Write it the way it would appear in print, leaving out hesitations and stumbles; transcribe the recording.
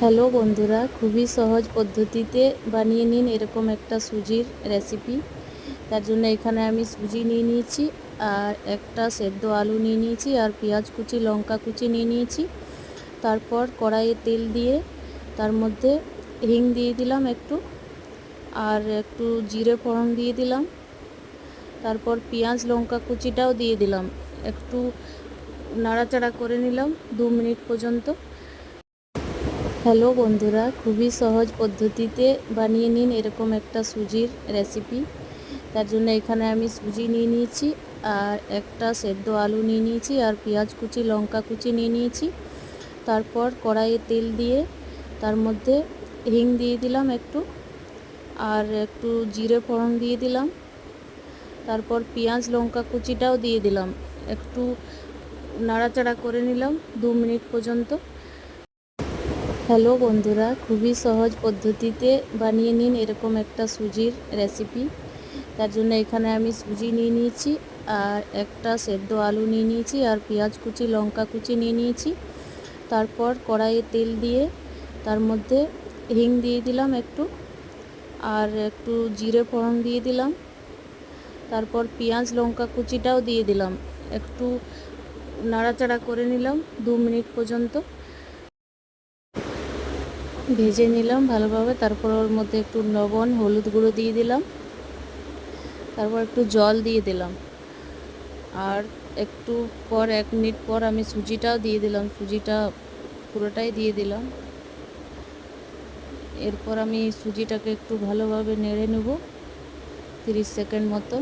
Hello বন্ধুরা, খুবই সহজ পদ্ধতিতে বানিয়ে নিন এরকম একটা সুজির রেসিপি। তার জন্য এখানে আমি সুজি নিয়ে নিয়েছি, আর একটা সেদ্ধ আলু নিয়ে নিয়েছি, আর পেঁয়াজ কুচি, লঙ্কা কুচি নিয়ে নিয়েছি। তারপর কড়াইয়ে তেল দিয়ে তার মধ্যে হিং দিয়ে দিলাম একটু, আর একটু জিরে ফোড়ন দিয়ে দিলাম। তারপর পেঁয়াজ লঙ্কা কুচিটাও দিয়ে দিলাম, একটু নাড়াচাড়া করে নিলাম 2 মিনিট পর্যন্ত। হ্যালো বন্ধুরা, খুবই সহজ পদ্ধতিতে বানিয়ে নিন এরকম একটা সুজির রেসিপি। তার জন্য এখানে আমি সুজি নিয়ে নিয়েছি, আর একটা সেদ্ধ আলু নিয়ে নিয়েছি, আর পেঁয়াজ কুচি লঙ্কা কুচি নিয়ে নিয়েছি। তারপর কড়াইয়ে তেল দিয়ে তার মধ্যে হিং দিয়ে দিলাম একটু, আর একটু জিরে ফোড়ন দিয়ে দিলাম। তারপর পেঁয়াজ লঙ্কা কুচিটাও দিয়ে দিলাম, একটু নাড়াচাড়া করে নিলাম 2 মিনিট পর্যন্ত। হ্যালো বন্ধুরা, খুবই সহজ পদ্ধতিতে বানিয়ে নিন এরকম একটা সুজির রেসিপি। তার জন্য এখানে আমি সুজি নিয়ে নিয়েছি, আর একটা সেদ্ধ আলু নিয়ে নিয়েছি, আর পেঁয়াজ কুচি লঙ্কা কুচি নিয়ে নিয়েছি। তারপর কড়াইয়ে তেল দিয়ে তার মধ্যে হিং দিয়ে দিলাম একটু, আর একটু জিরে ফোড়ন দিয়ে দিলাম। তারপর পেঁয়াজ লঙ্কা কুচিটাও দিয়ে দিলাম, একটু নাড়াচাড়া করে নিলাম 2 মিনিট পর্যন্ত। ভেজে নিলাম ভালোভাবে। তারপর ওর মধ্যে একটু লবণ হলুদ গুঁড়ো দিয়ে দিলাম, তারপর একটু জল দিয়ে দিলাম, আর একটু পর 1 মিনিট পর আমি সুজিটাও দিয়ে দিলাম, সুজিটা পুরোটাই দিয়ে দিলাম। এরপর আমি সুজিটাকে একটু ভালোভাবে নেড়ে নেব 30 সেকেন্ড মতো।